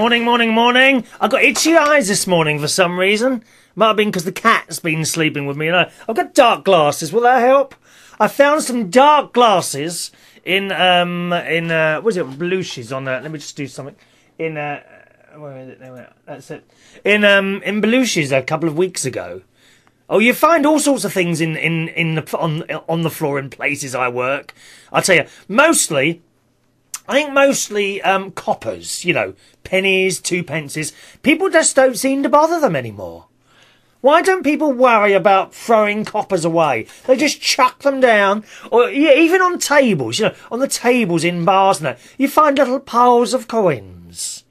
Morning, morning, morning. I got itchy eyes this morning for some reason. Might have been because the cat's been sleeping with me. And I've got dark glasses. Will that help? I found some dark glasses in what is it? Belushi's on that. Let me just do something. Where is it? There, that's it. In Belushi's a couple of weeks ago. Oh, you find all sorts of things on the floor in places I work. I'll tell you, mostly coppers, you know, pennies, 2 pences. People just don't seem to bother them anymore. Why don't people worry about throwing coppers away? They just chuck them down, or even on tables, you know, on the tables in bars and that, you find little piles of coins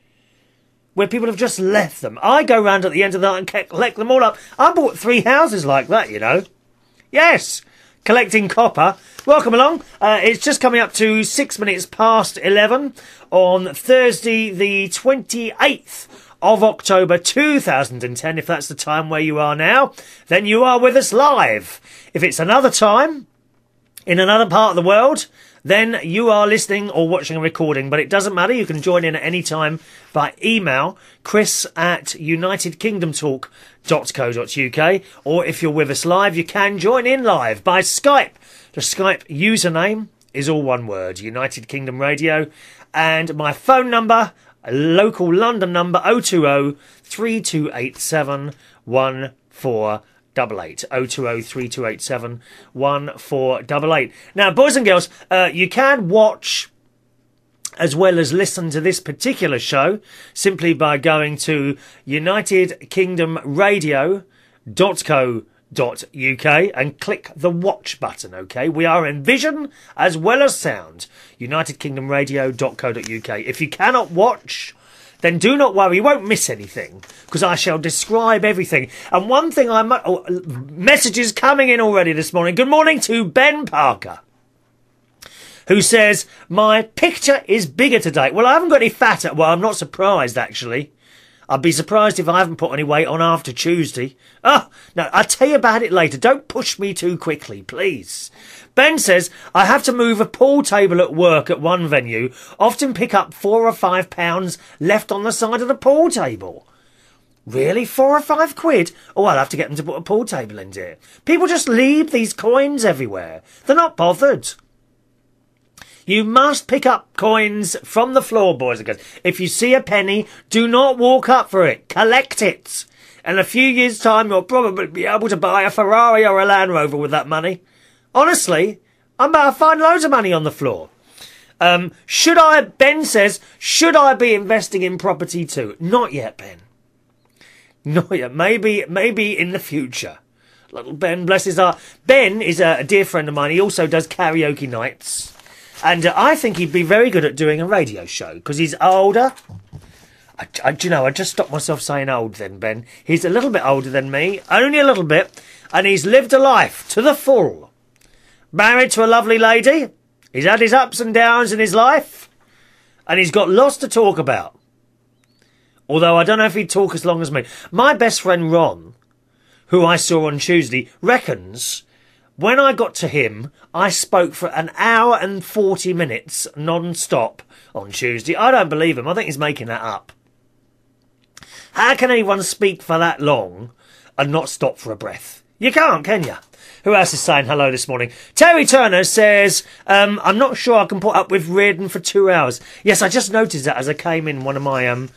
where people have just left them. I go round at the end of the night and collect them all up. I bought 3 houses like that, you know. Yes, collecting copper. Welcome along. It's just coming up to 6 minutes past 11 on Thursday the 28th of October 2010. If that's the time where you are now, then you are with us live. If it's another time in another part of the world, then you are listening or watching a recording, but it doesn't matter. You can join in at any time by email, chris@unitedkingdomtalk.co.uk, or if you're with us live, you can join in live by Skype. The Skype username is all one word, United Kingdom Radio, and my phone number, a local London number, 020 3287 1488. 020 3287 1488. Now, boys and girls, you can watch as well as listen to this particular show simply by going to unitedkingdomradio.co.uk and click the watch button, okay? We are in vision as well as sound. unitedkingdomradio.co.uk. If you cannot watch, then do not worry, you won't miss anything, because I shall describe everything. And one thing messages coming in already this morning. Good morning to Ben Parker, who says, my picture is bigger today. Well, I haven't got any fatter. Well, I'm not surprised, actually. I'd be surprised if I haven't put any weight on after Tuesday. Oh, no, I'll tell you about it later. Don't push me too quickly, please. Ben says, I have to move a pool table at work at one venue, often pick up £4 or £5 left on the side of the pool table. Really? £4 or £5? Oh, I'll have to get them to put a pool table in here. People just leave these coins everywhere. They're not bothered. You must pick up coins from the floor, boys and girls. If you see a penny, do not walk up for it. Collect it. In a few years' time, you'll probably be able to buy a Ferrari or a Land Rover with that money. Honestly, I'm about to find loads of money on the floor. Ben says, should I be investing in property too? Not yet, Ben. Not yet. Maybe in the future. Little Ben, bless his heart. Ben is a dear friend of mine. He also does karaoke nights. And I think he'd be very good at doing a radio show, because he's older. I just stopped myself saying old then, Ben. He's a little bit older than me, only a little bit, and he's lived a life to the full. Married to a lovely lady. He's had his ups and downs in his life, and he's got lots to talk about. Although I don't know if he'd talk as long as me. My best friend Ron, who I saw on Tuesday, reckons when I got to him, I spoke for an hour and 40 minutes non-stop on Tuesday. I don't believe him. I think he's making that up. How can anyone speak for that long and not stop for a breath? You can't, can you? Who else is saying hello this morning? Terry Turner says, I'm not sure I can put up with Reardon for 2 hours. Yes, I just noticed that as I came in. One of my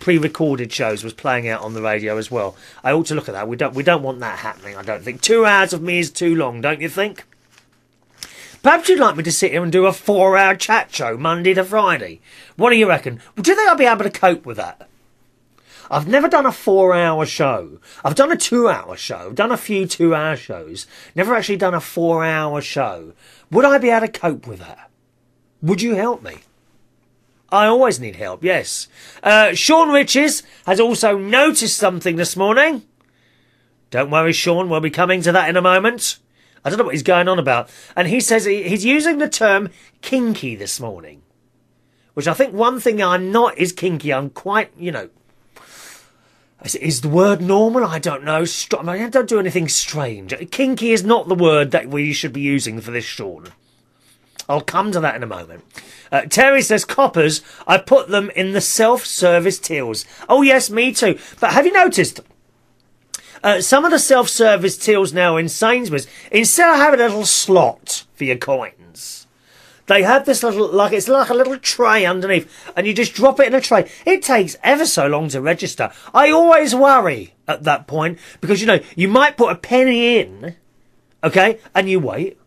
pre-recorded shows was playing out on the radio as well. I ought to look at that. We don't want that happening, I don't think. 2 hours of me is too long, don't you think? Perhaps you'd like me to sit here and do a 4-hour chat show Monday to Friday. What do you reckon? Do you think I'll be able to cope with that? I've never done a 4-hour show. I've done a 2-hour show. I've done a few 2-hour shows. Never actually done a 4-hour show. Would I be able to cope with that? Would you help me? I always need help, yes. Sean Riches has also noticed something this morning. Don't worry, Sean, we'll be coming to that in a moment. I don't know what he's going on about. And he says he's using the term kinky this morning. Which I think one thing I'm not is kinky. I'm quite, is the word normal? I don't know. I don't do anything strange. Kinky is not the word that we should be using for this, Sean. I'll come to that in a moment. Terry says, coppers, I put them in the self-service tills. Oh, yes, me too. But have you noticed, some of the self-service tills now in Sainsbury's, instead of having a little slot for your coins, they have this little, it's like a little tray underneath, and you just drop it in a tray. It takes ever so long to register. I always worry at that point, because, you know, you might put a penny in, okay, and you wait,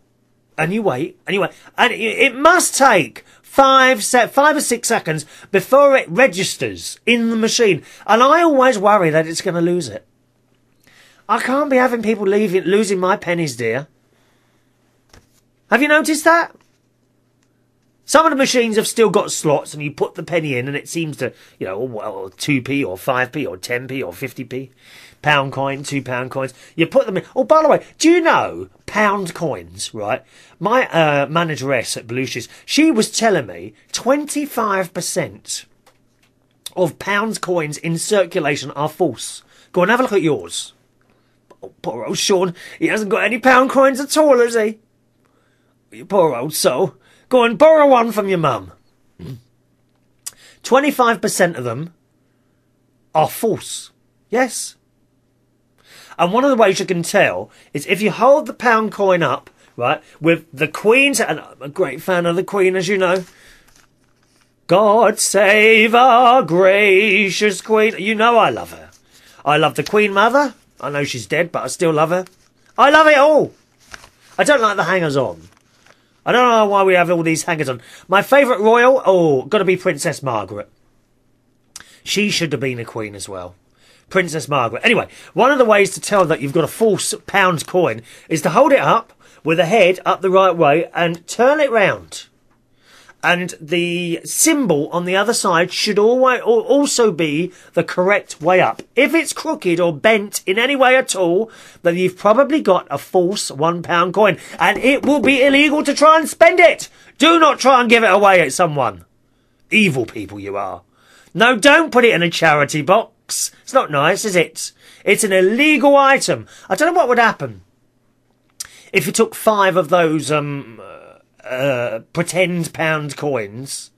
and you wait, and you wait, and it must take 5 or 6 seconds before it registers in the machine, and I always worry that it's going to lose it. I can't be having people losing my pennies, dear. Have you noticed that? Some of the machines have still got slots, and you put the penny in, and it seems to, you know, well, 2p or 5p or 10p or 50p. Pound coin, £2 coins. You put them in. Oh, by the way, do you know pound coins, right? My manageress at Belushi's, she was telling me 25% of pound coins in circulation are false. Go and have a look at yours. Oh, poor old Sean, he hasn't got any pound coins at all, has he? You poor old soul. Go and borrow one from your mum. 25% of them are false. Yes. And one of the ways you can tell is if you hold the pound coin up, right, with the Queen's, and I'm a great fan of the Queen, as you know. God save our gracious Queen. You know I love her. I love the Queen Mother. I know she's dead, but I still love her. I love it all. I don't like the hangers-on. I don't know why we have all these hangers on. My favourite royal? Oh, got to be Princess Margaret. She should have been a queen as well. Princess Margaret. Anyway, one of the ways to tell that you've got a false pound coin is to hold it up with the head up the right way and turn it round. And the symbol on the other side should always also be the correct way up. If it's crooked or bent in any way at all, then you've probably got a false £1 coin. And it will be illegal to try and spend it. Do not try and give it away at someone. Evil people you are. No, don't put it in a charity box. It's not nice, is it? It's an illegal item. I don't know what would happen if you took 5 of those pretend pound coins.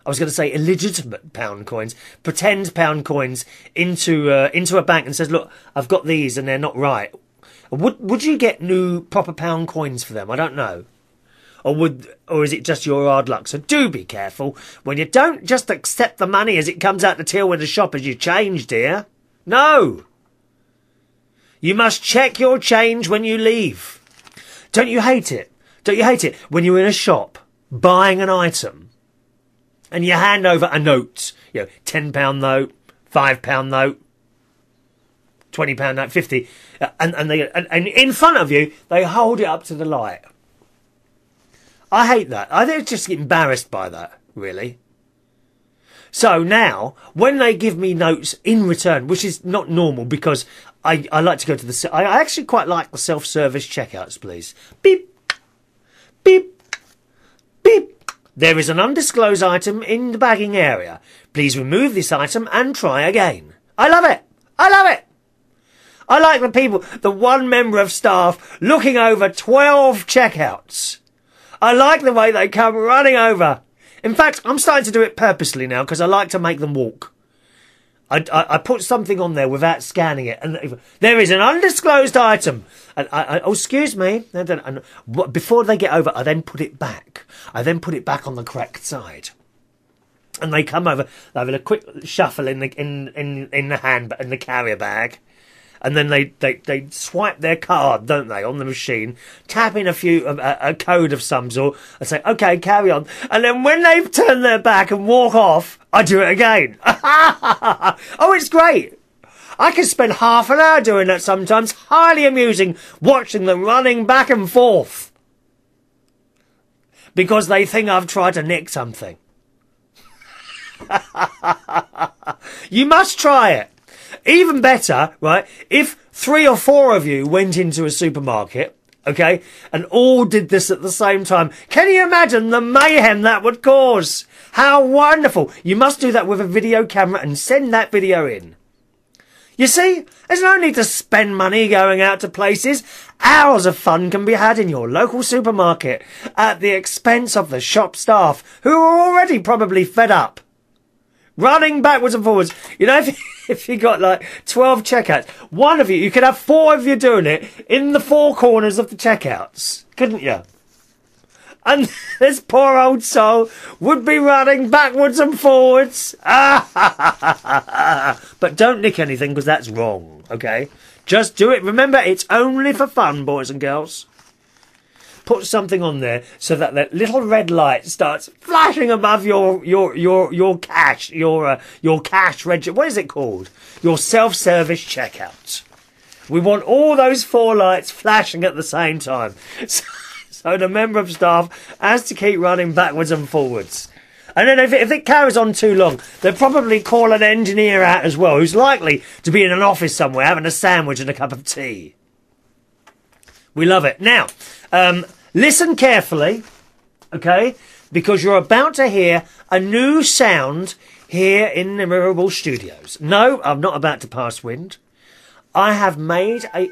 I was going to say illegitimate pound coins. Pretend pound coins into a bank and says, look, I've got these and they're not right. Would you get new proper pound coins for them? I don't know. Or is it just your hard luck? So do be careful when you don't just accept the money as it comes out the till with the shop as you change, dear. No. You must check your change when you leave. Don't you hate it? Don't you hate it when you're in a shop buying an item and you hand over a note, you know, £10 note, £5 note, £20 note, 50, and in front of you they hold it up to the light. I hate that. I think just get embarrassed by that, really. So now, when they give me notes in return, which is not normal because I like to go to the... I actually quite like the self-service checkouts, please. Beep. Beep. Beep. There is an undisclosed item in the bagging area. Please remove this item and try again. I love it. I love it. I like the one member of staff looking over 12 checkouts. I like the way they come running over. In fact, I'm starting to do it purposely now because I like to make them walk. I put something on there without scanning it, and there is an undisclosed item. And oh, excuse me. And before they get over, I then put it back. I then put it back on the correct side. And they come over, they have a quick shuffle in the hand, in the carrier bag. And then they swipe their card, don't they, on the machine, tap in a code of some sort, and say, okay, carry on. And then when they've turned their back and walk off, I do it again. Oh, it's great. I can spend half an hour doing that sometimes. Highly amusing, watching them running back and forth. Because they think I've tried to nick something. You must try it. Even better, right, if 3 or 4 of you went into a supermarket, okay, and all did this at the same time. Can you imagine the mayhem that would cause? How wonderful. You must do that with a video camera and send that video in. You see, there's no need to spend money going out to places. Hours of fun can be had in your local supermarket at the expense of the shop staff, who are already probably fed up. Running backwards and forwards. You know, if you got like 12 checkouts, one of you could have 4 of you doing it in the 4 corners of the checkouts, couldn't you? And this poor old soul would be running backwards and forwards. But don't nick anything, because that's wrong, okay? Just do it. Remember, it's only for fun, boys and girls. Put something on there so that that little red light starts flashing above your cash, your cash register. What is it called? Your self-service checkout. We want all those 4 lights flashing at the same time. So the member of staff has to keep running backwards and forwards. And then if it carries on too long, they'll probably call an engineer out as well, who's likely to be in an office somewhere having a sandwich and a cup of tea. We love it. Now, listen carefully, okay? Because you're about to hear a new sound here in the Mirrorball Studios. No, I'm not about to pass wind. I have made a...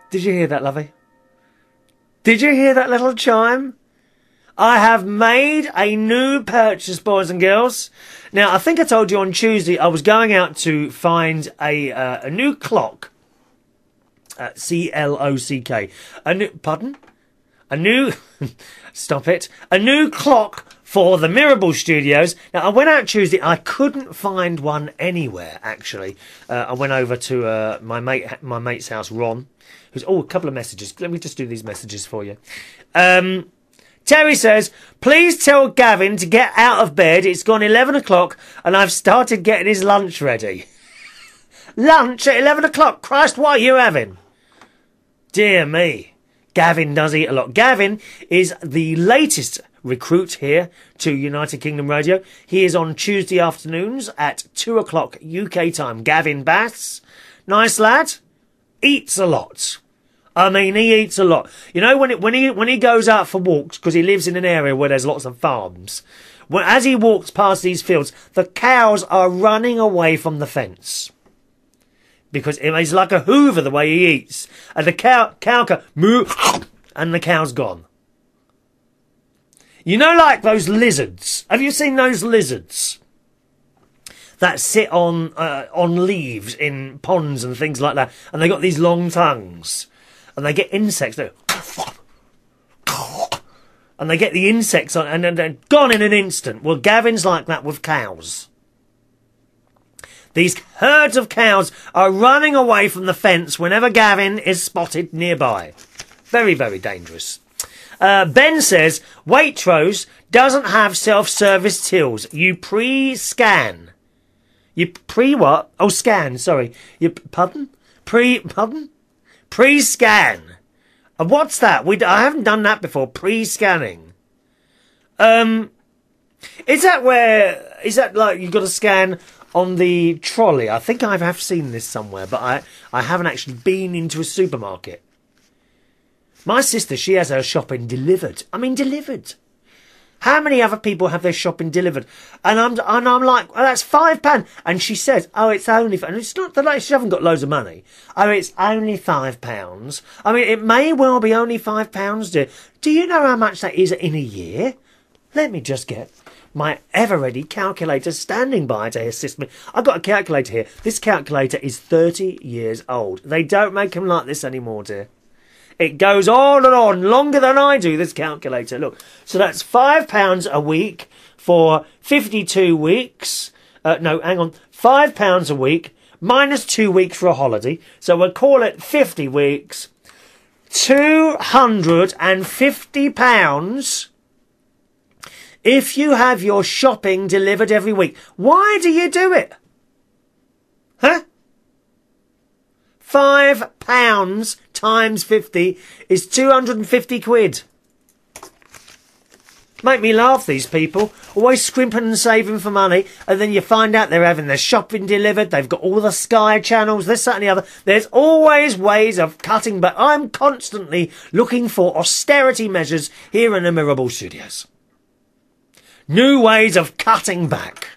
Did you hear that, lovey? Did you hear that little chime? I have made a new purchase, boys and girls. Now, I think I told you on Tuesday I was going out to find a new clock. C-L-O-C-K. Pardon? A new... Stop it. A new clock for the Mirrorball Studios. Now, I went out Tuesday. I couldn't find one anywhere, actually. I went over to my mate's house, Ron. Who's, a couple of messages. Let me just do these messages for you. Terry says, please tell Gavin to get out of bed. It's gone 11 o'clock and I've started getting his lunch ready. Lunch at 11 o'clock? Christ, what are you having? Dear me. Gavin does eat a lot. Gavin is the latest recruit here to United Kingdom Radio. He is on Tuesday afternoons at 2 o'clock UK time. Gavin Bass. Nice lad. Eats a lot. I mean, he eats a lot. You know, when he goes out for walks, because he lives in an area where there's lots of farms, as he walks past these fields, the cows are running away from the fence. Because he's like a hoover the way he eats. And the cow can move, and the cow's gone. You know, like those lizards. Have you seen those lizards that sit on leaves in ponds and things like that, and they got these long tongues, and they get insects, and they get the insects on, and they're gone in an instant. Well, Gavin's like that with cows. These herds of cows are running away from the fence whenever Gavin is spotted nearby. Very, very dangerous. Ben says, Waitrose doesn't have self-service tills. You pre-scan. You pre-what? Oh, scan, sorry. You, pardon? Pardon? Pre-scan. And what's that? I haven't done that before. Pre-scanning. Is that like you've got to scan on the trolley? I think I have seen this somewhere, but I haven't actually been into a supermarket. My sister, she has her shopping delivered. I mean, delivered. How many other people have their shopping delivered? And I'm like, well, that's £5. And she says, oh, it's only... And it's not that she hasn't got loads of money. Oh, it's only £5. I mean, it may well be only £5, dear. Do you know how much that is in a year? Let me just get my ever-ready calculator standing by to assist me. I've got a calculator here. This calculator is 30 years old. They don't make them like this anymore, dear. It goes on and on, longer than I do, this calculator. Look, so that's £5 a week for 52 weeks. No, hang on. £5 a week minus 2 weeks for a holiday. So we'll call it 50 weeks. £250 if you have your shopping delivered every week. Why do you do it? Huh? £5 times 50 is 250 quid. Make me laugh, these people. Always scrimping and saving for money, and then you find out they're having their shopping delivered, they've got all the Sky channels, this, that and the other. There's always ways of cutting back. I'm constantly looking for austerity measures here in the Mirrorball Studios. New ways of cutting back.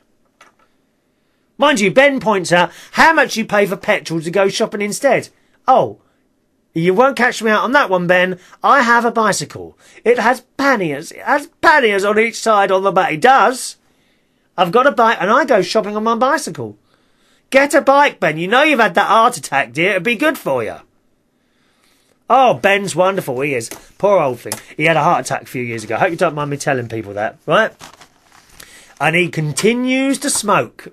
Mind you, Ben points out how much you pay for petrol to go shopping instead. Oh, you won't catch me out on that one, Ben. I have a bicycle. It has panniers. It has panniers on each side on the back. It does. I've got a bike and I go shopping on my bicycle. Get a bike, Ben. You know you've had that heart attack, dear. It'd be good for you. Oh, Ben's wonderful. He is. Poor old thing. He had a heart attack a few years ago. I hope you don't mind me telling people that, right? And he continues to smoke.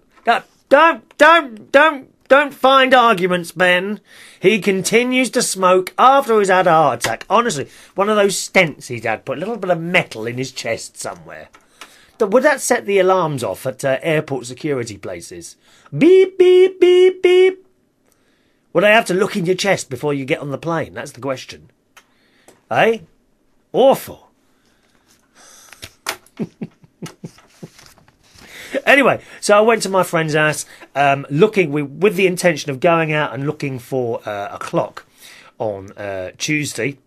Don't find arguments, Ben. He continues to smoke after he's had a heart attack. Honestly, one of those stents he's had, put a little bit of metal in his chest somewhere. Would that set the alarms off at airport security places? Beep, beep, beep, beep. Would I have to look in your chest before you get on the plane? That's the question. Eh? Awful. Anyway, so I went to my friend's house, with the intention of going out and looking for a clock on Tuesday.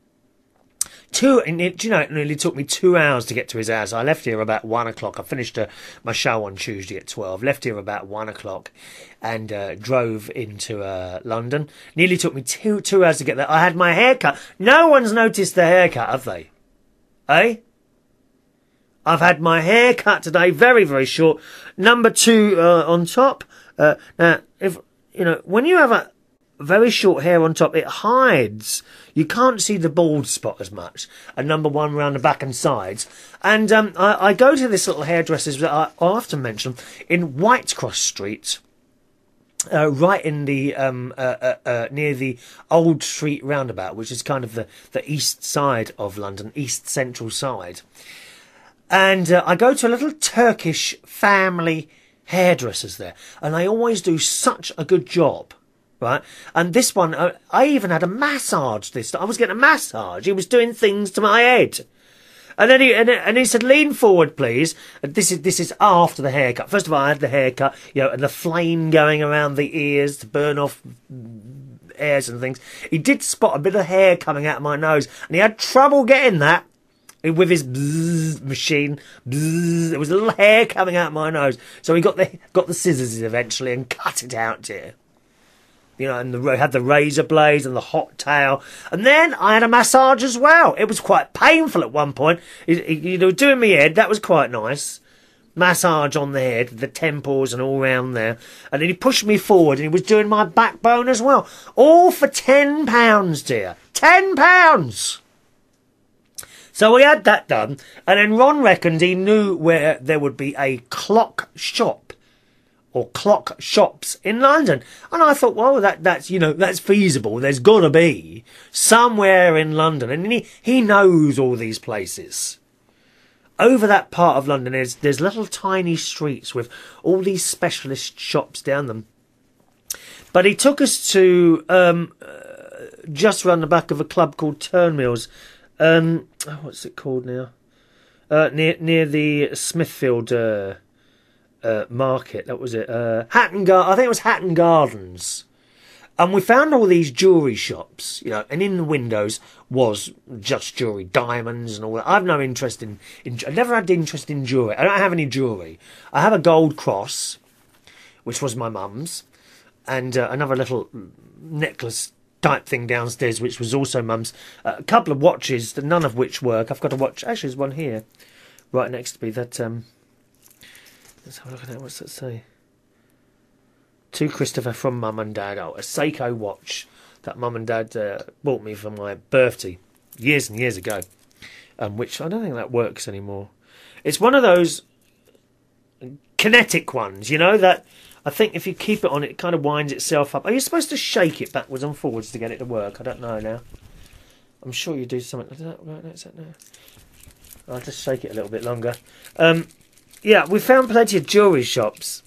Do you know, it nearly took me 2 hours to get to his house. I left here about 1 o'clock. I finished my show on Tuesday at 12. Left here about 1 o'clock and drove into London. Nearly took me two hours to get there. I had my hair cut. No one's noticed the haircut, have they? Eh? I've had my hair cut today, very, very short. Number 2 on top. Now, if you know, when you have a very short hair on top, it hides. You can't see the bald spot as much. And number 1 around the back and sides. And I go to this little hairdresser's that I often mention in Whitecross Street. Right in the near the Old Street roundabout, which is kind of the east side of London, east central side. And I go to a little Turkish family hairdressers there, and they always do such a good job, right? And this one, I even had a massage this time. I was getting a massage. He was doing things to my head. And then he said, lean forward, please. And this is after the haircut. First of all, I had the haircut, you know, and the flame going around the ears to burn off hairs and things. He did spot a bit of hair coming out of my nose, and he had trouble getting that with his bzzz machine. Bzzz, there was a little hair coming out of my nose. So he got the scissors eventually and cut it out here. You know, and had the razor blades and the hot towel. And then I had a massage as well. It was quite painful at one point. You know, doing my head, that was quite nice. Massage on the head, the temples and all round there. And then he pushed me forward and he was doing my backbone as well. All for £10, dear. £10! So we had that done. And then Ron reckoned he knew where there would be a clock shop. Or clock shops in London. And I thought, well, that's, you know, that's feasible. There's got to be somewhere in London. And he knows all these places. Over that part of London, there's little tiny streets with all these specialist shops down them. But he took us to just round the back of a club called Turnmills. What's it called now? Near the Smithfield market. That was it. I think it was Hatton Gardens. And we found all these jewellery shops, you know, and in the windows was just jewellery, diamonds and all that. I've no interest in I've never had interest in jewellery. I don't have any jewellery. I have a gold cross, which was my mum's, and another little necklace type thing downstairs, which was also mum's. A couple of watches, none of which work. I've got a watch. Actually, there's one here, right next to me. That let's have a look at that. What's that say? To Christopher from Mum and Dad. Oh, a Seiko watch that Mum and Dad bought me for my birthday years and years ago, which I don't think that works anymore. It's one of those kinetic ones, you know, that I think if you keep it on, it kind of winds itself up. Are you supposed to shake it backwards and forwards to get it to work? I don't know now. I'm sure you do something. Is that right? Is that now? I'll just shake it a little bit longer. Yeah, we found plenty of jewellery shops.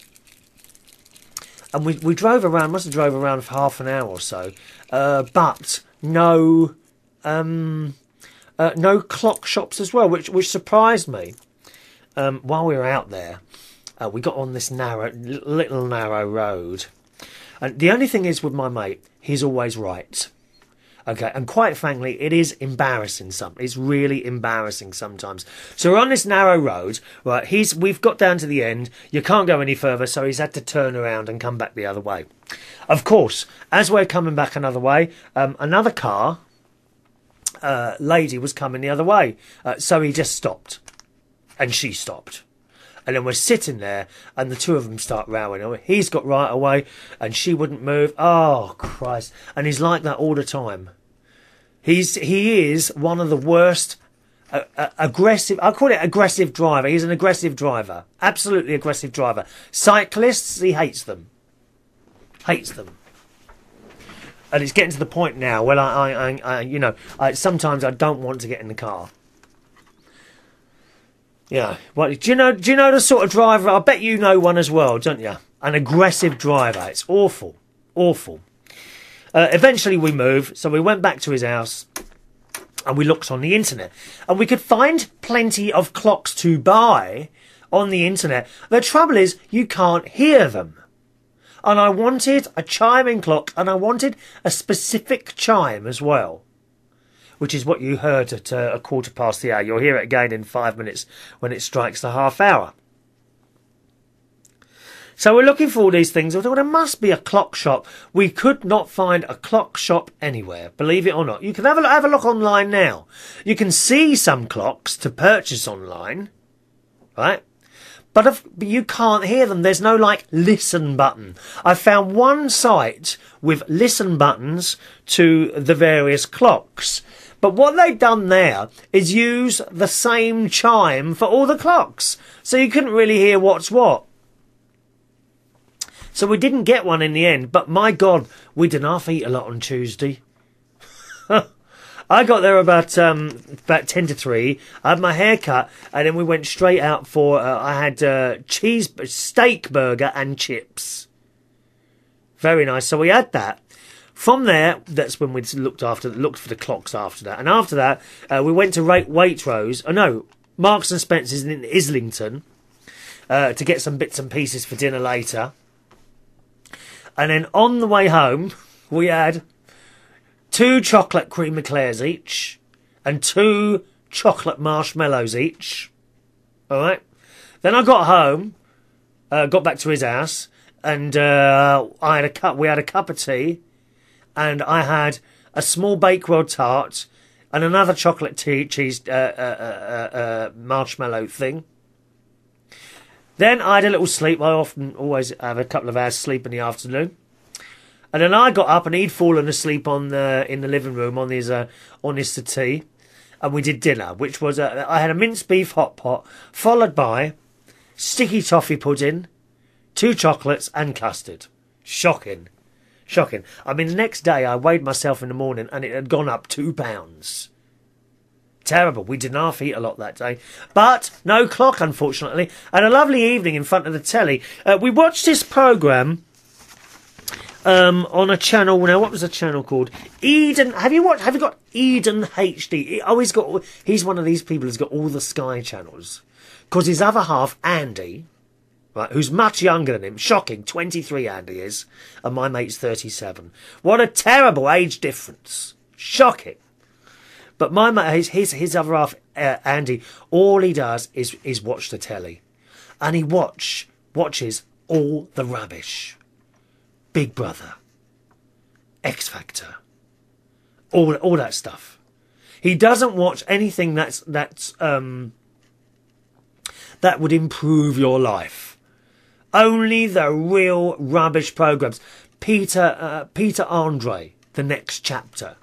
And we drove around, must have drove around for half an hour or so. But no clock shops as well, which surprised me. While we were out there, we got on this little narrow road. And the only thing is with my mate, he's always right. Okay, and quite frankly, it is embarrassing. It's really embarrassing sometimes. So we're on this narrow road, right? We've got down to the end. You can't go any further, so he's had to turn around and come back the other way. Of course, as we're coming back another way, another car, lady was coming the other way, so he just stopped, and she stopped. And then we're sitting there, and the two of them start rowing. He's got right away, and she wouldn't move. Oh, Christ. And he's like that all the time. He is one of the worst aggressive... I call it aggressive driver. He's an aggressive driver. Absolutely aggressive driver. Cyclists, he hates them. Hates them. And it's getting to the point now where sometimes I don't want to get in the car. Yeah, well, do you know the sort of driver? I bet you know one as well, don't you? An aggressive driver. It's awful, awful. Eventually we moved, so we went back to his house, and we looked on the internet, and we could find plenty of clocks to buy on the internet. The trouble is, you can't hear them. And I wanted a chiming clock, and I wanted a specific chime as well, which is what you heard at 1:15 the hour. You'll hear it again in 5 minutes when it strikes the half hour. So we're looking for all these things. I thought, well, there must be a clock shop. We could not find a clock shop anywhere, believe it or not. You can have a look online now. You can see some clocks to purchase online, right? But you can't hear them. There's no, listen button. I found one site with listen buttons to the various clocks. But what they've done there is use the same chime for all the clocks. So you couldn't really hear what's what. So we didn't get one in the end. But my God, we didn't half eat a lot on Tuesday. I got there about 10 to 3. I had my hair cut, and then we went straight out for, I had steak burger and chips. Very nice. So we had that. From there, that's when we looked for the clocks after that. And after that, we went to Waitrose. Oh no, Marks and Spencer's in Islington to get some bits and pieces for dinner later. And then on the way home, we had 2 chocolate cream eclairs each and 2 chocolate marshmallows each. All right. Then I got home, got back to his house, and we had a cup of tea. And I had a small Bakewell tart and another chocolate cheese marshmallow thing. Then I had a little sleep. I always have a couple of hours sleep in the afternoon. And then I got up, and he'd fallen asleep in the living room on his settee, and we did dinner, which was I had a minced beef hot pot, followed by sticky toffee pudding, 2 chocolates, and custard. Shocking. Shocking. I mean, the next day I weighed myself in the morning and it had gone up 2 pounds. Terrible. We didn't half eat a lot that day. But no clock, unfortunately. And a lovely evening in front of the telly. We watched this programme on a channel. Now, what was the channel called? Eden. Have you got Eden HD? He's one of these people who's got all the Sky channels. Because his other half, Andy, right, who's much younger than him. Shocking. 23 Andy is. And my mate's 37. What a terrible age difference. Shocking. But my mate, his other half, Andy, all he does is watch the telly. And he watches all the rubbish. Big Brother. X Factor. All that stuff. He doesn't watch anything that would improve your life. Only the real rubbish programmes. Peter Andre, The Next Chapter.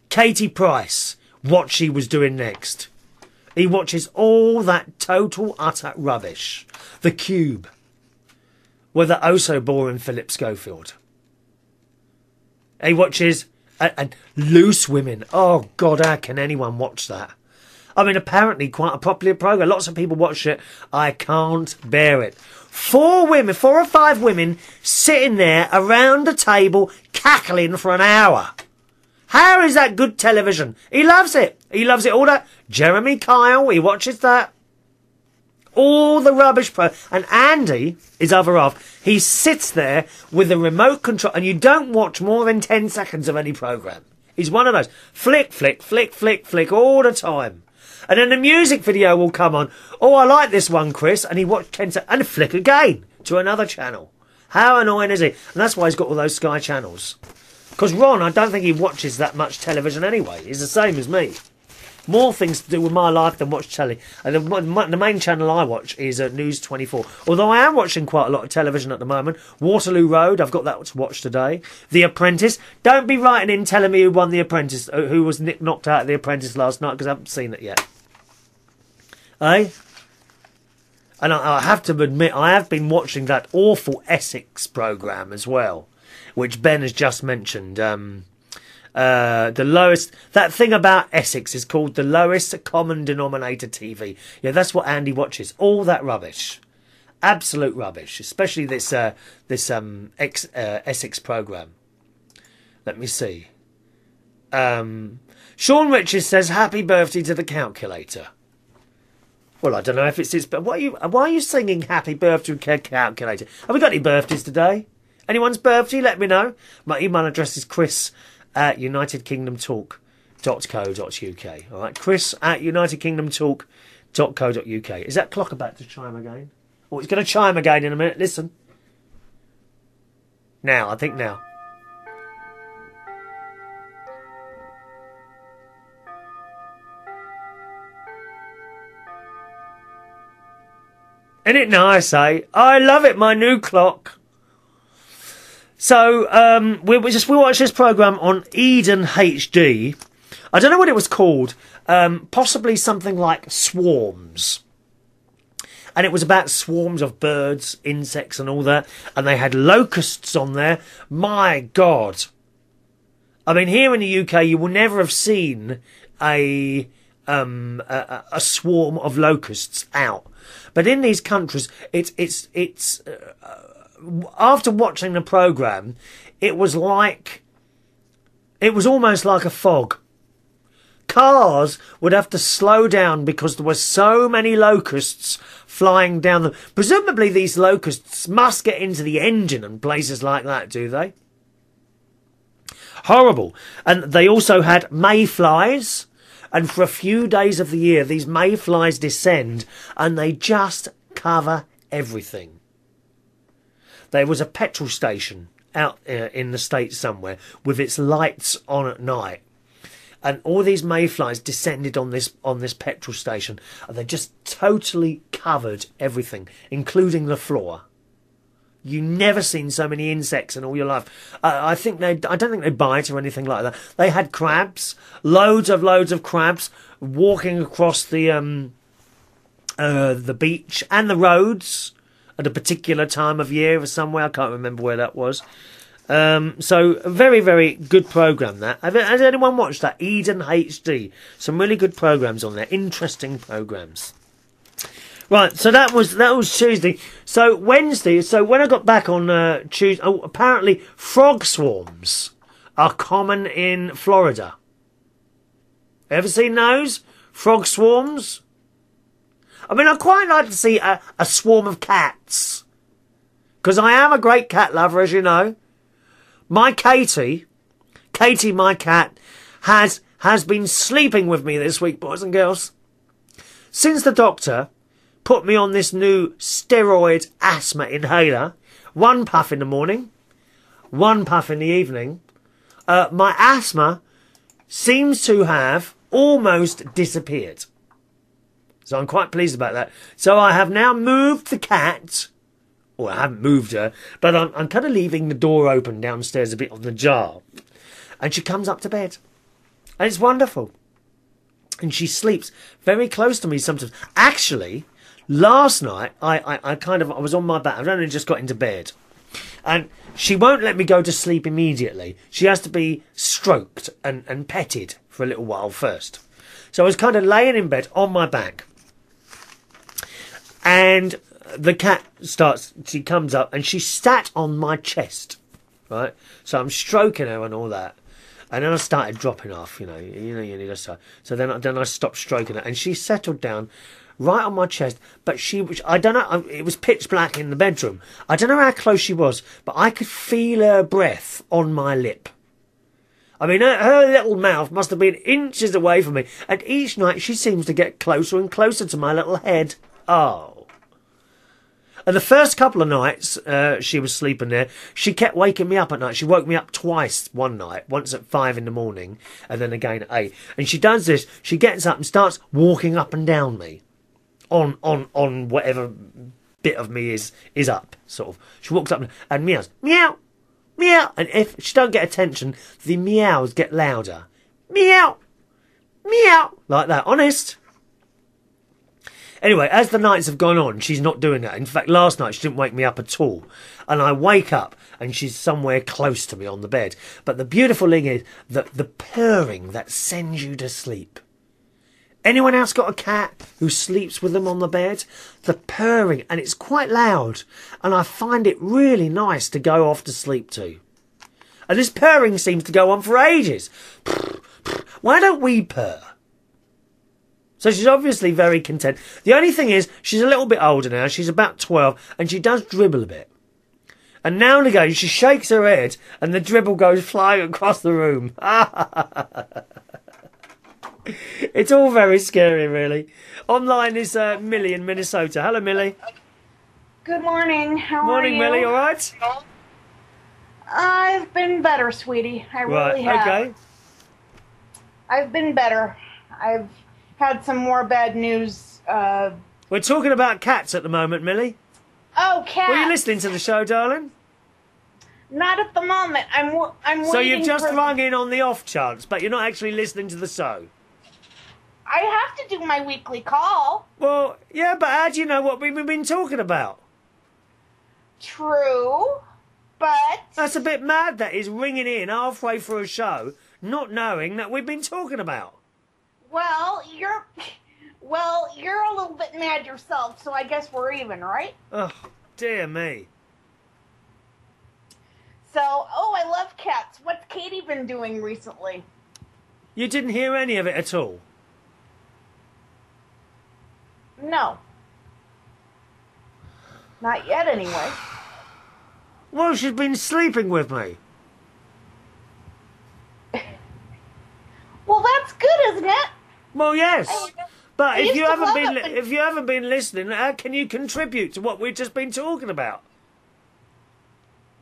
Katie Price, what she was doing next. He watches all that total, utter rubbish. The Cube. With the oh-so boring Philip Schofield. He watches... And Loose Women. Oh, God, how can anyone watch that? I mean, apparently quite a popular programme. Lots of people watch it. I can't bear it. 4 or 5 women sitting there around a table cackling for an hour. How is that good television? He loves it. He loves it all that. Jeremy Kyle, he watches that. All the rubbish. And Andy, his other half, he sits there with the remote control. And you don't watch more than 10 seconds of any programme. He's one of those. Flick, flick, flick, flick, flick all the time. And then the music video will come on. Oh, I like this one, Chris. And he watched 10 seconds and flick again to another channel. How annoying is he? And that's why he's got all those Sky channels. Because Ron, I don't think he watches that much television anyway. He's the same as me. More things to do with my life than watch telly. And the main channel I watch is News 24. Although I am watching quite a lot of television at the moment. Waterloo Road, I've got that to watch today. The Apprentice. Don't be writing in telling me who won The Apprentice, who was knocked out of The Apprentice last night, because I haven't seen it yet. Eh? And I have to admit, I have been watching that awful Essex programme as well, which Ben has just mentioned. The lowest, that thing about Essex is called the lowest common denominator TV. Yeah, that's what Andy watches. All that rubbish, absolute rubbish. Especially this Essex program. Let me see. Sean Richards says happy birthday to the calculator. Well, I don't know if it's his, but why are you singing happy birthday to the calculator? Have we got any birthdays today? Anyone's birthday? Let me know. My email address is chris@unitedkingdomtalk.co.uk. All right, chris@unitedkingdomtalk.co.uk. Is that clock about to chime again? Oh, it's going to chime again in a minute. Listen. Now, I think now. Isn't it nice, eh? I love it, my new clock. So, we watched this programme on Eden HD. I don't know what it was called. Possibly something like Swarms. And it was about swarms of birds, insects and all that. And they had locusts on there. My God. I mean, here in the UK, you will never have seen a swarm of locusts out. But in these countries, it's after watching the programme, it was almost like a fog. Cars would have to slow down because there were so many locusts flying down them. Presumably these locusts must get into the engine and places like that, do they? Horrible. And they also had mayflies. And for a few days of the year, these mayflies descend and they just cover everything. There was a petrol station out in the States somewhere with its lights on at night. And all these mayflies descended on this petrol station. And they just totally covered everything, including the floor. You never seen so many insects in all your life. I don't think they bite or anything like that. They had crabs, loads of crabs walking across the beach and the roads at a particular time of year or somewhere. I can't remember where that was. So a very, very good programme that. Has anyone watched that? Eden HD. Some really good programmes on there. Interesting programmes. Right, so that was Tuesday. So Wednesday, so when I got back on Tuesday, apparently frog swarms are common in Florida. Ever seen those? Frog swarms? I mean, I'd quite like to see a swarm of cats. Because I am a great cat lover, as you know. My Katie, my cat, has been sleeping with me this week, boys and girls. Since the doctor put me on this new steroid asthma inhaler. One puff in the morning, one puff in the evening. My asthma seems to have almost disappeared. So I'm quite pleased about that. So I have now moved the cat. Well, I haven't moved her, but I'm kind of leaving the door open downstairs a bit on the jar. And she comes up to bed. And it's wonderful. And she sleeps very close to me sometimes. Actually, last night, I was on my back. I'd only just got into bed. And she won't let me go to sleep immediately. She has to be stroked and petted for a little while first. So I was kind of laying in bed on my back. And the cat she comes up and she sat on my chest. Right? So I'm stroking her and all that. And then I started dropping off, you need a start. So then I stopped stroking her and she settled down right on my chest, but I don't know, it was pitch black in the bedroom. I don't know how close she was, but I could feel her breath on my lip. I mean, her little mouth must have been inches away from me. And each night she seems to get closer and closer to my little head. Oh. And the first couple of nights she was sleeping there, she kept waking me up at night. She woke me up twice one night, once at 5 in the morning and then again at 8. And she does this. She gets up and starts walking up and down me on whatever bit of me is up, sort of. She walks up and meows. Meow. Meow. And if she don't get attention, the meows get louder. Meow. Meow. Like that. Honest. Anyway, as the nights have gone on, she's not doing that. In fact, last night she didn't wake me up at all. And I wake up and she's somewhere close to me on the bed. But the beautiful thing is that the purring that sends you to sleep. Anyone else got a cat who sleeps with them on the bed? The purring, and it's quite loud. And I find it really nice to go off to sleep to. And this purring seems to go on for ages. Why don't we purr? So she's obviously very content. The only thing is, she's a little bit older now. She's about 12, and she does dribble a bit. And now and again, she shakes her head, and the dribble goes flying across the room. It's all very scary, really. Online is Millie in Minnesota. Hello, Millie. Good morning. How are you? Morning, Millie. All right? I've been better, sweetie. I really have. Okay. I've been better. I've had some more bad news. We're talking about cats at the moment, Millie. Oh, cats. Were you listening to the show, darling? Not at the moment. I'm waiting. So you've just rung in on the off chance, but you're not actually listening to the show. I have to do my weekly call. Well, yeah, but how do you know what we've been talking about? True, but... That's a bit mad, that is, ringing in halfway through a show, not knowing that we've been talking about. Well, you're a little bit mad yourself, so I guess we're even, right? Oh, dear me. So, I love cats. What's Katie been doing recently? You didn't hear any of it at all? No. Not yet, anyway. Well, she's been sleeping with me. Well, that's good, isn't it? Well, yes. But if you if haven't been listening, how can you contribute to what we've just been talking about?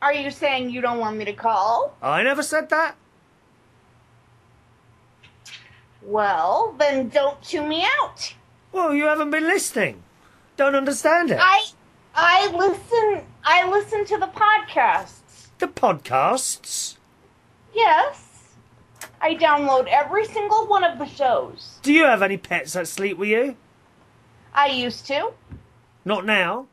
Are you saying you don't want me to call? I never said that. Well, then don't tune me out. Well, you haven't been listening. Don't understand it. I listen to the podcasts. The podcasts? Yes. I download every single one of the shows. Do you have any pets that sleep with you? I used to. Not now.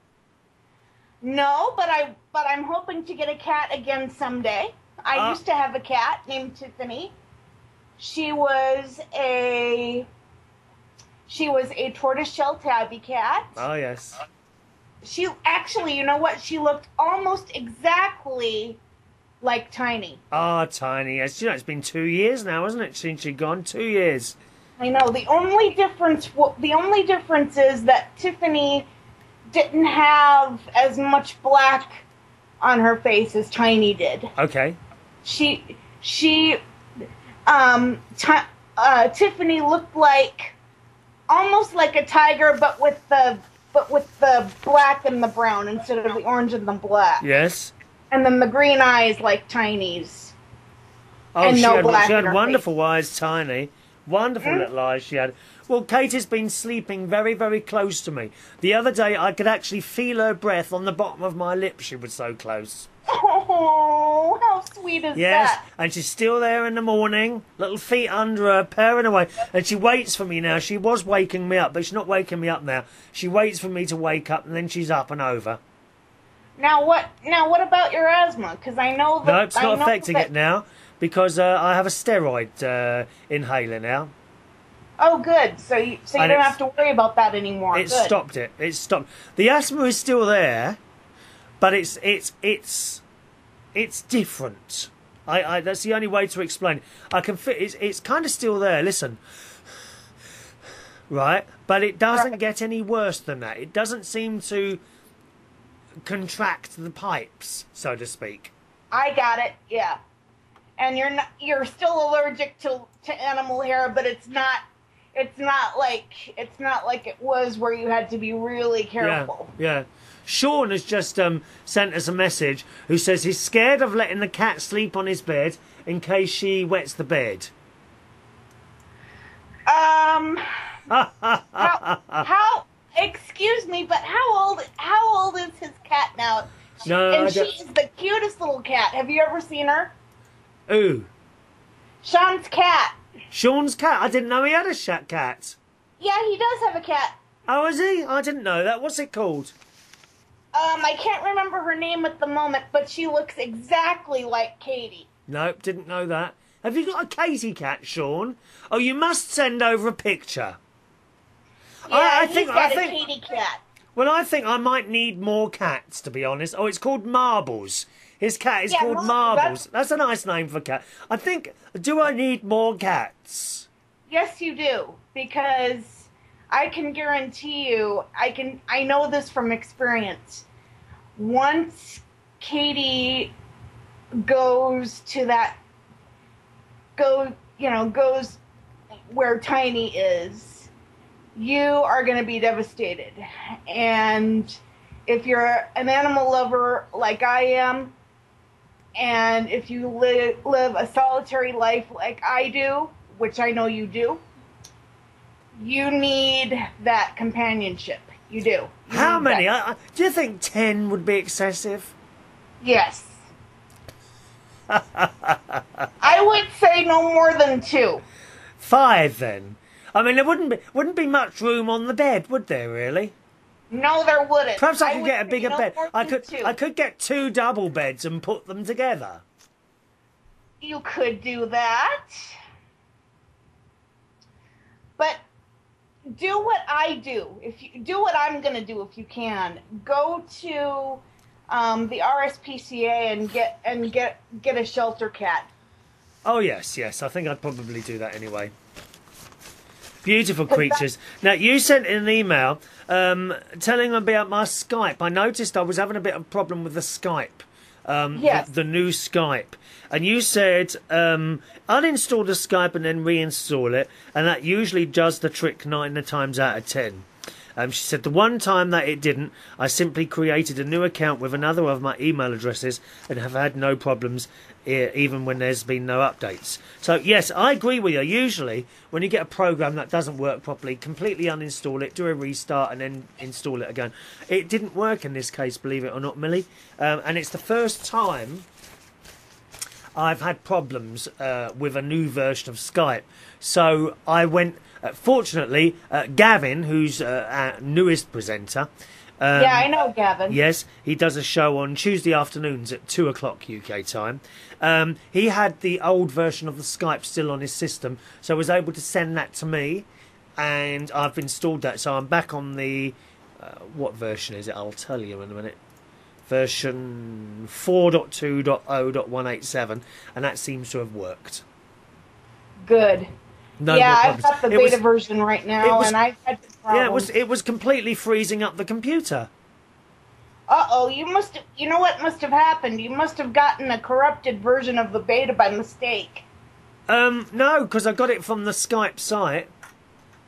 No, but I'm hoping to get a cat again someday. I used to have a cat named Tiffany. She was a tortoiseshell tabby cat. Oh, yes. She actually, you know what? She looked almost exactly like Tiny. Ah, Tiny. Yes, you know, it's been 2 years now, hasn't it, since she'd gone? 2 years. I know. The only difference is that Tiffany didn't have as much black on her face as Tiny did. Okay. Tiffany looked like almost like a tiger, but with the black and the brown instead of the orange and the black. Yes. And then the green eyes like Tiny's. Oh, and she had wonderful wonderful eyes, Tiny. Wonderful little eyes she had. Well, Kate has been sleeping very, very close to me. The other day, I could actually feel her breath on the bottom of my lips. She was so close. Oh, how sweet is that? Yes, and she's still there in the morning, little feet under her, purring away. And she waits for me now. She was waking me up, but she's not waking me up now. She waits for me to wake up, and then she's up and over. Now what about your asthma? Because I know that... No, it's not affecting it now, because I have a steroid inhaler now. Oh, good. So you don't have to worry about that anymore. It stopped it. It stopped. The asthma is still there, but it's different. I that's the only way to explain it. I can fit. It's kind of still there. Listen, right, but it doesn't get any worse than that. It doesn't seem to contract the pipes, so to speak. I got it. Yeah. and you're still allergic to animal hair, but it's not like it was where you had to be really careful. Yeah. Sean has just sent us a message who says he's scared of letting the cat sleep on his bed in case she wets the bed. How excuse me, but how old is his cat now? No, and she's the cutest little cat. Have you ever seen her? Ooh. Sean's cat. Sean's cat? I didn't know he had a cat. Yeah, he does have a cat. Oh, is he? I didn't know that. What's it called? I can't remember her name at the moment, but she looks exactly like Katie. Nope, didn't know that. Have you got a Katie cat, Sean? Oh, you must send over a picture. Yeah, he's got a Katie cat. Well, I think I might need more cats, to be honest. Oh, it's called Marbles. His cat is called Marbles. That's a nice name for a cat. I think, do I need more cats? Yes, you do, because I can guarantee you, I know this from experience. Once Katie goes where Tiny is, you are going to be devastated. And if you're an animal lover like I am, and if you live a solitary life like I do, which I know you do, you need that companionship. You do. How many? Do you think 10 would be excessive? Yes. I would say no more than 2. 5 then. I mean, there wouldn't be much room on the bed, would there? Really? No, there wouldn't. Perhaps I could get a bigger bed. I could get 2 double beds and put them together. You could do that, but do what I do. If you do what I'm going to do, if you can, go to the RSPCA and get a shelter cat. Oh yes. I think I'd probably do that anyway. Beautiful creatures. Now, you sent in an email telling about my Skype. I noticed I was having a bit of a problem with the Skype, yes. the new Skype. And you said uninstall the Skype and then reinstall it, and that usually does the trick 9 times out of 10. She said the one time that it didn't, I simply created a new account with another of my email addresses and have had no problems even when there's been no updates. So yes, I agree with you. Usually when you get a program that doesn't work properly, completely uninstall it, do a restart and then install it again. It didn't work in this case, believe it or not, Millie. And it's the first time I've had problems with a new version of Skype. So I went... fortunately, Gavin, who's our newest presenter... yeah, I know Gavin. Yes, he does a show on Tuesday afternoons at 2 o'clock UK time. He had the old version of the Skype still on his system, so I was able to send that to me, and I've installed that. So I'm back on the... what version is it? I'll tell you in a minute. Version 4.2.0.187, and that seems to have worked. Good. No I've got the beta version right now, and I've had problems. Yeah, it was completely freezing up the computer. Uh-oh, you know what must have happened? You must have gotten a corrupted version of the beta by mistake. No, because I got it from the Skype site.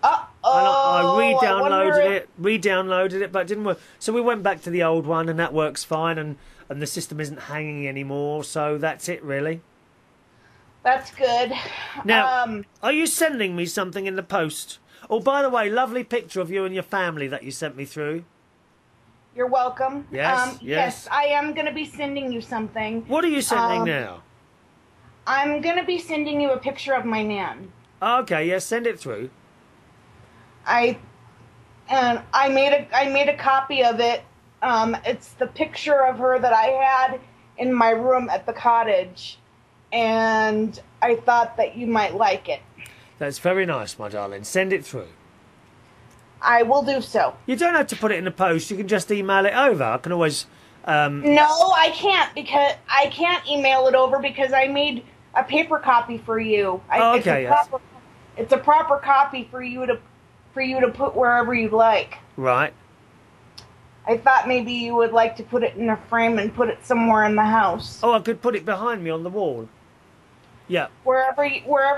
Uh-oh. And I re-downloaded it, but it didn't work. So we went back to the old one, and that works fine, and the system isn't hanging anymore, so that's it, really. That's good. Now, are you sending me something in the post? Oh, by the way, lovely picture of you and your family that you sent me through. You're welcome. Yes. Yes, I am going to be sending you something. What are you sending now? I'm going to be sending you a picture of my nan. Okay, yes, send it through. I made a copy of it. It's the picture of her that I had in my room at the cottage. And I thought that you might like it. That's very nice, my darling. Send it through. I will do so. You don't have to put it in the post. You can just email it over. I can always... No, I can't, because I can't email it over because I made a paper copy for you. Okay, it's a proper copy for you to put wherever you'd like. Right. I thought maybe you would like to put it in a frame and put it somewhere in the house. Oh, I could put it behind me on the wall. Yeah. Wherever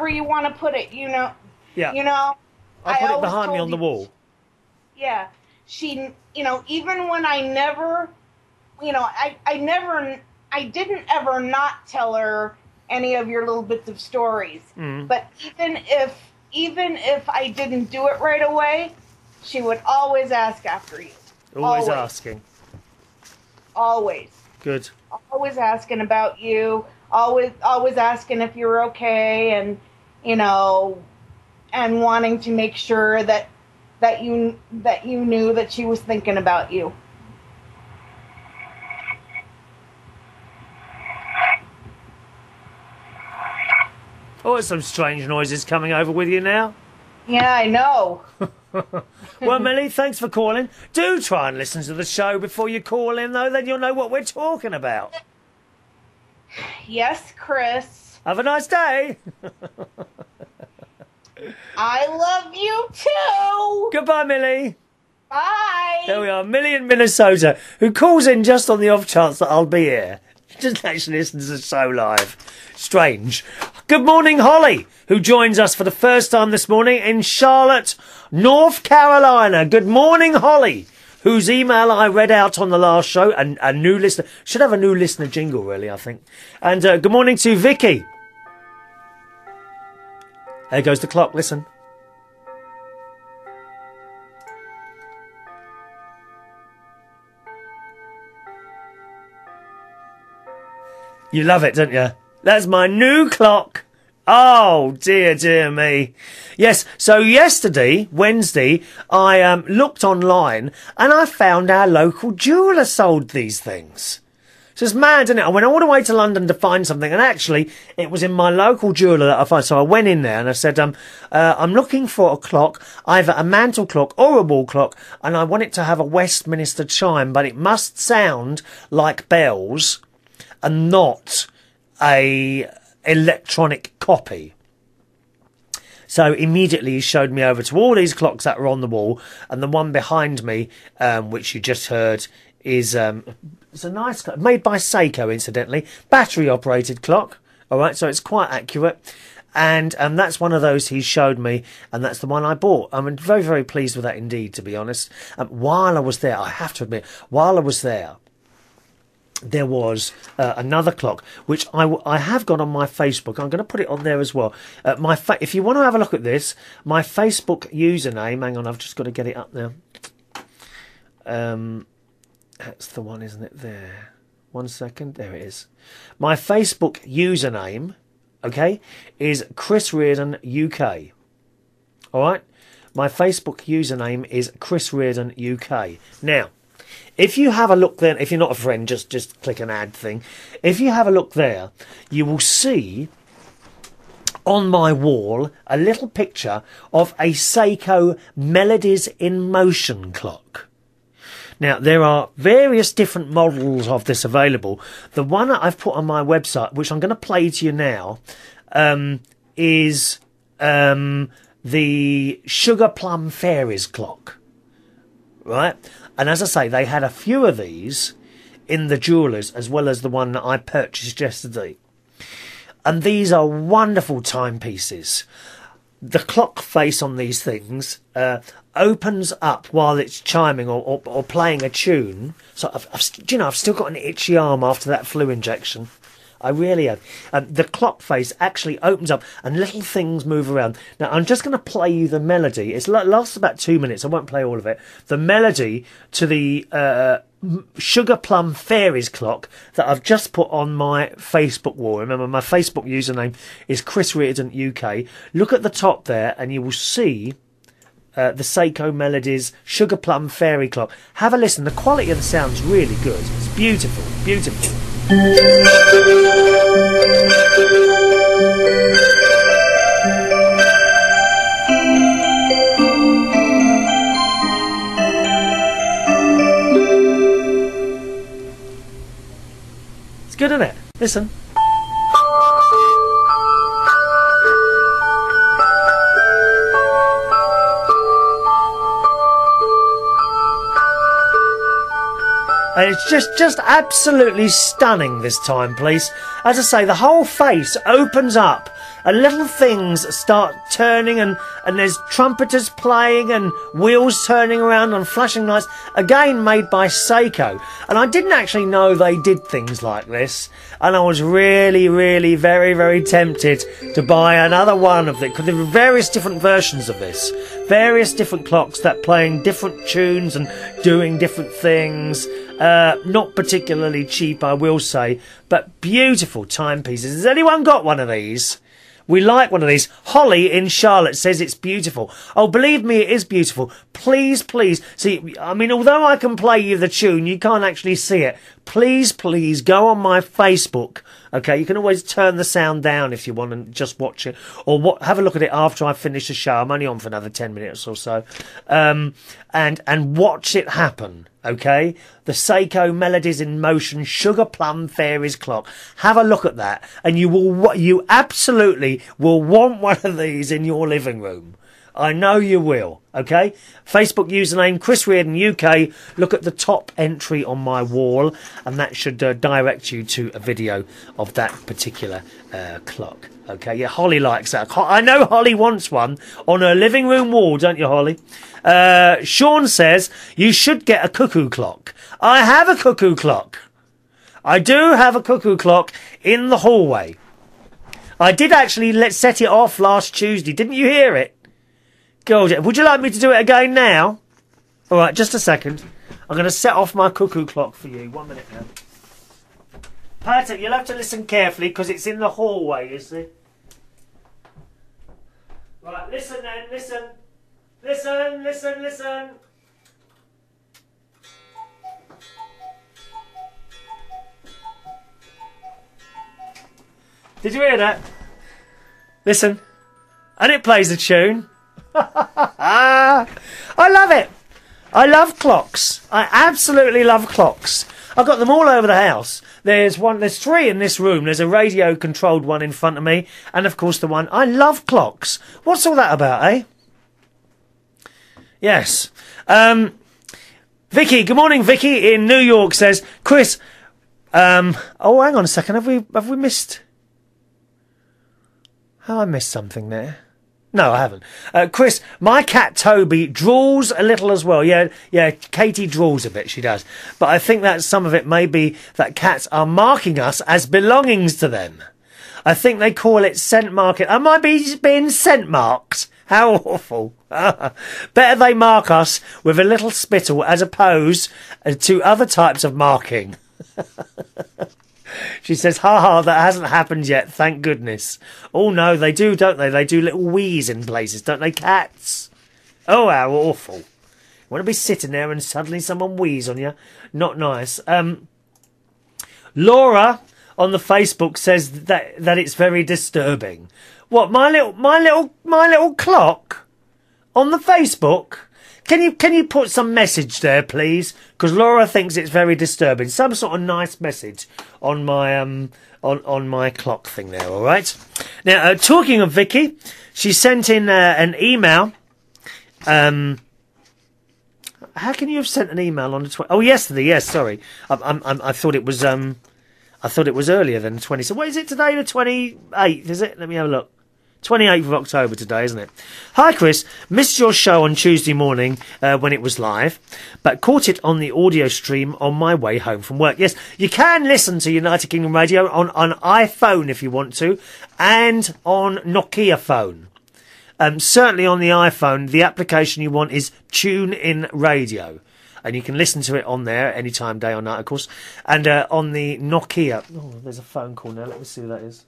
you want to put it, you know. Yeah. You know. I put it always behind me told on the you- wall. Yeah. She, you know, even when I never, you know, I didn't ever not tell her any of your little bits of stories. But even if I didn't do it right away, she would always ask after you. Always asking. Always. Good. Always asking about you. Always asking if you're okay, and you know, and wanting to make sure that you knew that she was thinking about you. Oh, there's some strange noises coming over with you now. Yeah, I know. Well, Millie, thanks for calling. Do try and listen to the show before you call in, though, then you'll know what we're talking about. Yes, Chris. Have a nice day. I love you too. Goodbye, Millie. Bye. There we are, Millie in Minnesota, who calls in just on the off chance that I'll be here. She doesn't actually listen to the show live. Strange. Good morning, Holly, who joins us for the first time this morning in Charlotte, North Carolina. Good morning, Holly, whose email I read out on the last show. And a new listener. Should have a new listener jingle, really, I think. And good morning to Vicky. There goes the clock, listen. You love it, don't you? That's my new clock. Oh, dear, dear me. Yes, so yesterday, Wednesday, I looked online and I found our local jeweller sold these things. So it's mad, isn't it? I went all the way to London to find something, and actually, it was in my local jeweller that I found. So I went in there and I said, I'm looking for a clock, either a mantle clock or a wall clock, and I want it to have a Westminster chime, but it must sound like bells and not a electronic copy. So immediately he showed me over to all these clocks that were on the wall, and the one behind me, which you just heard, is it's a nice clock, made by Seiko, incidentally, battery operated clock. All right, so it's quite accurate, and that's one of those he showed me, and that's the one I bought. I'm very, very pleased with that indeed, to be honest. While I was there, I have to admit, while I was there was another clock which I have got on my Facebook. I'm going to put it on there as well. If you want to have a look at this, my Facebook username. Hang on, I've just got to get it up now. That's the one, isn't it? There. 1 second. There it is. My Facebook username, okay, is Chris Reardon UK. All right. My Facebook username is Chris Reardon UK. Now, if you have a look there, if you're not a friend, just click an add thing. If you have a look there, you will see on my wall a little picture of a Seiko Melodies in Motion clock. Now, there are various different models of this available. The one that I've put on my website, which I'm going to play to you now, is the Sugar Plum Fairies clock. Right? And as I say, they had a few of these in the jewellers, as well as the one that I purchased yesterday. And these are wonderful timepieces. The clock face on these things opens up while it's chiming or playing a tune. So, I've still got an itchy arm after that flu injection. I really have. The clock face actually opens up and little things move around. Now, I'm just going to play you the melody. It lasts about 2 minutes. I won't play all of it. The melody to the Sugar Plum Fairies clock that I've just put on my Facebook wall. Remember, my Facebook username is Chris Reardon UK. Look at the top there and you will see the Seiko Melodies Sugar Plum Fairy clock. Have a listen. The quality of the sound's really good. It's beautiful, beautiful. It's good, isn't it? Listen. And it's just absolutely stunning this timepiece. As I say, the whole face opens up and little things start turning and there's trumpeters playing and wheels turning around and flashing lights. Again, made by Seiko. And I didn't actually know they did things like this. And I was really, really very, very tempted to buy another one of them, because there were various different versions of this. Various different clocks that playing different tunes and doing different things. Not particularly cheap, I will say, but beautiful timepieces. Has anyone got one of these? We like one of these. Holly in Charlotte says it's beautiful. Oh, believe me, it is beautiful. Please, please. See, I mean, although I can play you the tune, you can't actually see it. Please, please go on my Facebook. Okay, you can always turn the sound down if you want and just watch it. Or have a look at it after I finish the show. I'm only on for another 10 minutes or so. And watch it happen. Okay, the Seiko Melodies in Motion Sugar Plum Fairies clock. Have a look at that, and you absolutely will want one of these in your living room. I know you will. Okay, Facebook username Chris Reardon UK. Look at the top entry on my wall, and that should direct you to a video of that particular clock. Okay, yeah, Holly likes that. I know Holly wants one on her living room wall, don't you, Holly? Sean says you should get a cuckoo clock. I have a cuckoo clock. I do have a cuckoo clock in the hallway. I did actually set it off last Tuesday. Didn't you hear it? Gorgeous. Would you like me to do it again now? All right, just a second. I'm going to set off my cuckoo clock for you. 1 minute now. Patrick, you'll have to listen carefully because it's in the hallway, you see. Right, listen then, listen. Listen, listen, listen. Did you hear that? Listen. And it plays a tune. I love it. I love clocks. I absolutely love clocks. I've got them all over the house. There's three in this room. There's a radio controlled one in front of me, and of course the one. I love clocks. What's all that about, eh? Yes. Vicky, good morning, Vicky in New York says, Chris, oh, hang on a second. Have we missed? Have I missed something there? No, I haven't. Chris, my cat Toby drools a little as well. Yeah, Katie drools a bit, she does. But I think that some of it may be that cats are marking us as belongings to them. I think they call it scent marking. Am I being scent marked? How awful. Better they mark us with a little spittle as opposed to other types of marking. She says, ha ha, that hasn't happened yet, thank goodness. Oh no, they do, don't they? They do little wheeze in places, don't they, cats? Oh, how awful. You want to be sitting there and suddenly someone wheeze on you? Not nice. Laura on the Facebook says that it's very disturbing. What, my little clock on the Facebook? Can you put some message there, please? Because Laura thinks it's very disturbing. Some sort of nice message on my on my clock thing there. All right. Now, talking of Vicky, she sent in an email. How can you have sent an email on the 20th? Oh, yesterday. Yes, sorry. I thought it was earlier than the 20th. So what is it today? The 28th, is it? Let me have a look. 28th of October today, isn't it? Hi, Chris. Missed your show on Tuesday morning when it was live, but caught it on the audio stream on my way home from work. Yes, you can listen to United Kingdom Radio on iPhone if you want to, and on Nokia phone. Certainly on the iPhone, the application you want is TuneIn Radio. And you can listen to it on there anytime, day or night, of course. And on the Nokia... Oh, there's a phone call now. Let me see who that is.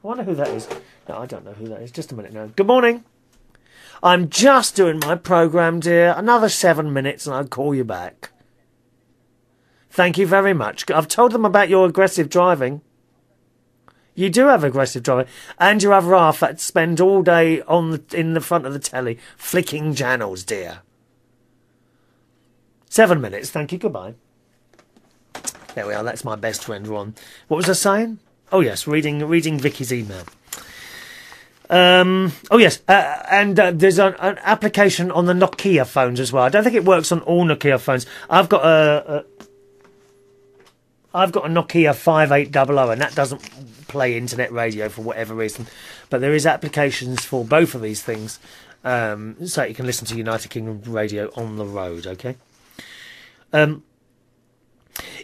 I wonder who that is. No, I don't know who that is. Just a minute now. Good morning. I'm just doing my programme, dear. Another 7 minutes and I'll call you back. Thank you very much. I've told them about your aggressive driving. You do have aggressive driving. And your other half that spend all day in the front of the telly flicking channels, dear. 7 minutes. Thank you. Goodbye. There we are. That's my best friend, Ron. What was I saying? Oh, yes, reading Vicky's email. Oh, yes, and there's an application on the Nokia phones as well. I don't think it works on all Nokia phones. I've got I've got a Nokia 5800 and that doesn't play internet radio for whatever reason. But there is applications for both of these things, so you can listen to United Kingdom radio on the road, okay?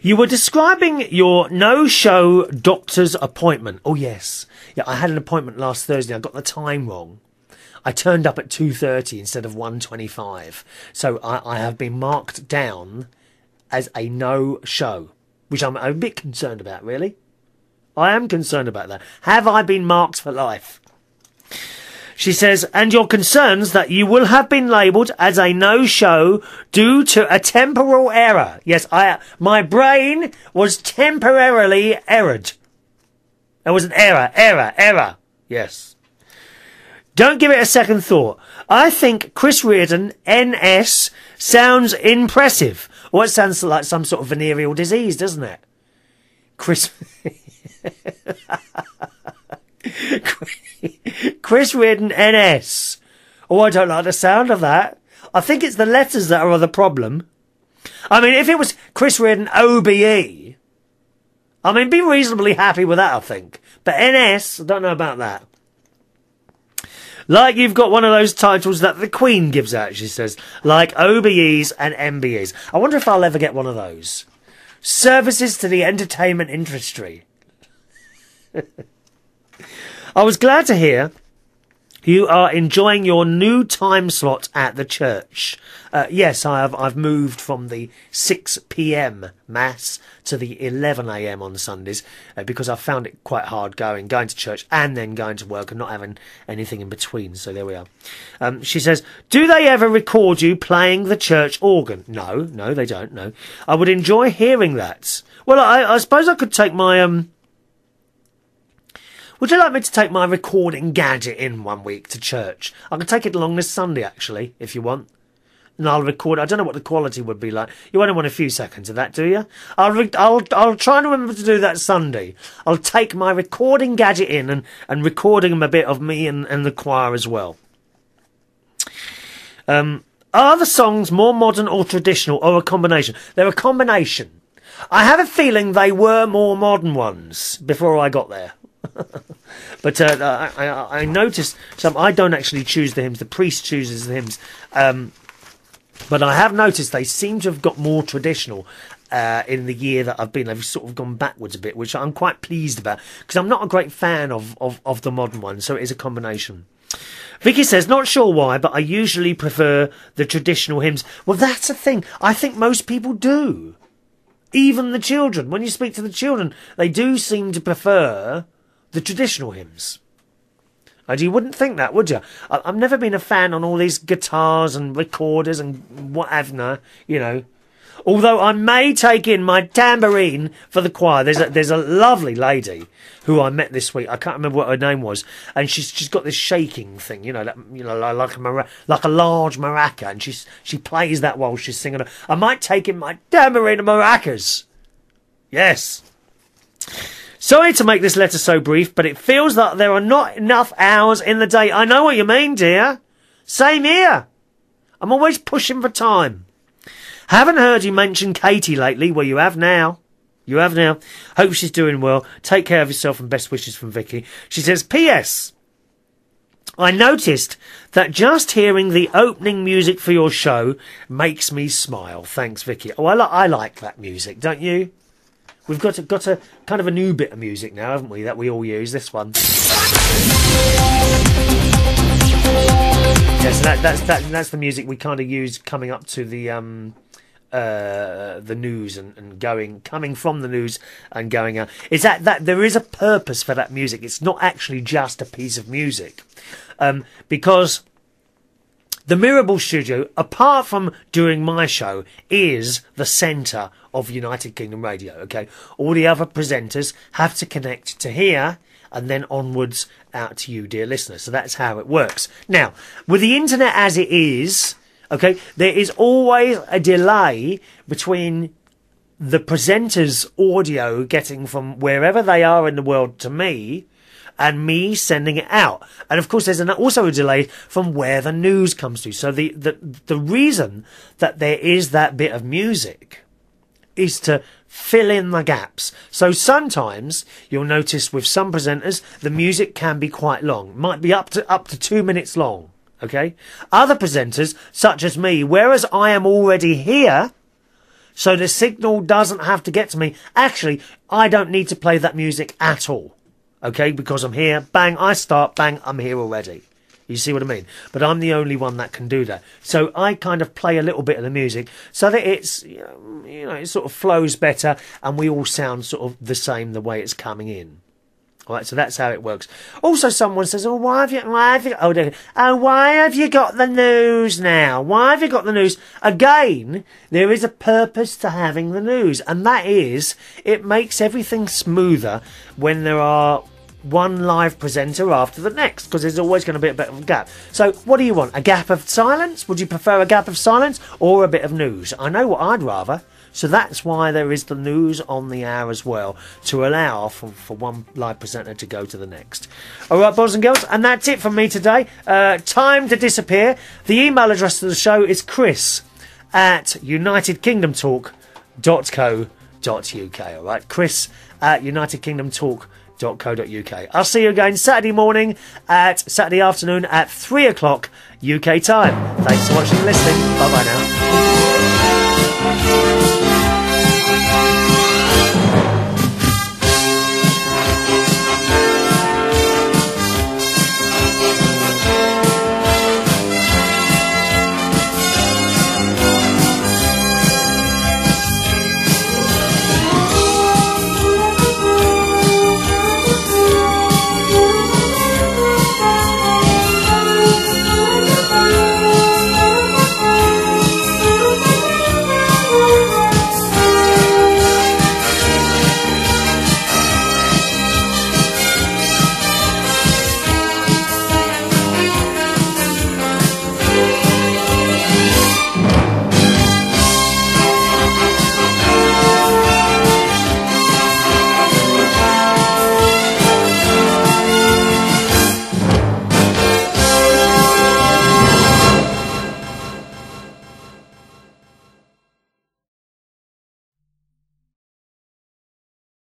You were describing your no-show doctor's appointment. Oh, yes. Yeah, I had an appointment last Thursday. I got the time wrong. I turned up at 2:30 instead of 1:25. So I have been marked down as a no-show, which I'm a bit concerned about, really. I am concerned about that. Have I been marked for life? She says, and your concerns that you will have been labelled as a no-show due to a temporal error. Yes, my brain was temporarily errored. There was an error. Yes. Don't give it a second thought. I think Chris Reardon, NS, sounds impressive. Well, it sounds like some sort of venereal disease, doesn't it? Chris Reardon, NS. Oh, I don't like the sound of that. I think it's the letters that are the problem. I mean, if it was Chris Reardon, OBE, I mean, be reasonably happy with that, I think. But NS, I don't know about that. Like you've got one of those titles that the Queen gives out, she says. Like OBEs and MBEs. I wonder if I'll ever get one of those. Services to the entertainment industry. I was glad to hear you are enjoying your new time slot at the church. Yes, I've moved from the 6 p.m. Mass to the 11 a.m. on Sundays because I found it quite hard going to church and then going to work and not having anything in between. So there we are. She says, do they ever record you playing the church organ? No, they don't. No, I would enjoy hearing that. Well, I suppose I could take my Would you like me to take my recording gadget in one week to church? I can take it along this Sunday, actually, if you want. And I'll record. I don't know what the quality would be like. You only want a few seconds of that, do you? I'll try and remember to do that Sunday. I'll take my recording gadget in and recording a bit of me and the choir as well. Are the songs more modern or traditional or a combination? They're a combination. I have a feeling they were more modern ones before I got there. But I noticed some. I don't actually choose the hymns. The priest chooses the hymns. But I have noticed they seem to have got more traditional in the year that I've been. They've sort of gone backwards a bit, which I'm quite pleased about because I'm not a great fan of the modern ones. So it is a combination. Vicky says, not sure why, but I usually prefer the traditional hymns. Well, that's the thing. I think most people do. Even the children. When you speak to the children, they do seem to prefer the traditional hymns. You wouldn't think that, would you? I've never been a fan on all these guitars and recorders and whatever, you know. Although I may take in my tambourine for the choir. There's a lovely lady who I met this week. I can't remember what her name was, and she's got this shaking thing, like a large maraca, and she plays that while she's singing. I might take in my tambourine and maracas. Yes. Sorry to make this letter so brief, but it feels that there are not enough hours in the day. I know what you mean, dear. Same here. I'm always pushing for time. Haven't heard you mention Katie lately. Well, you have now. You have now. Hope she's doing well. Take care of yourself and best wishes from Vicky. She says, P.S. I noticed that just hearing the opening music for your show makes me smile. Thanks, Vicky. Oh, I like that music, don't you? We've got a kind of a new bit of music now, haven't we, that we all use, this one. Yes, that's the music we kind of use coming up to the news and coming from the news and going out. Is that there is a purpose for that music. It's not actually just a piece of music. Because the Mirable Studio, apart from doing my show, is the centre of United Kingdom radio, okay? All the other presenters have to connect to here and then onwards out to you, dear listeners. So that's how it works. Now, with the internet as it is, okay, there is always a delay between the presenter's audio getting from wherever they are in the world to me and me sending it out. And of course, there's also a delay from where the news comes to. So the reason that there is that bit of music is to fill in the gaps. So sometimes you'll notice with some presenters the music can be quite long, might be up to 2 minutes long. Okay, other presenters such as me, whereas I am already here, so the signal doesn't have to get to me. Actually, I don't need to play that music at all. Okay, because I'm here, bang, I start, bang, I'm here already. You see what I mean? But I'm the only one that can do that. So I kind of play a little bit of the music so that it's, you know, it sort of flows better and we all sound sort of the same the way it's coming in. All right, so that's how it works. Also, someone says, why have you got the news now? Why have you got the news? Again, there is a purpose to having the news, and that is it makes everything smoother when there are one live presenter after the next, because there's always going to be a bit of a gap. So what do you want? A gap of silence? Would you prefer a gap of silence or a bit of news? I know what I'd rather. So that's why there is the news on the hour as well, to allow for one live presenter to go to the next. All right, boys and girls, and that's it from me today. Time to disappear. The email address to the show is chris@unitedkingdomtalk.co.uk. All right, chris@unitedkingdomtalk.co.uk. I'll see you again Saturday afternoon at 3 o'clock UK time. Thanks for watching and listening. Bye bye now.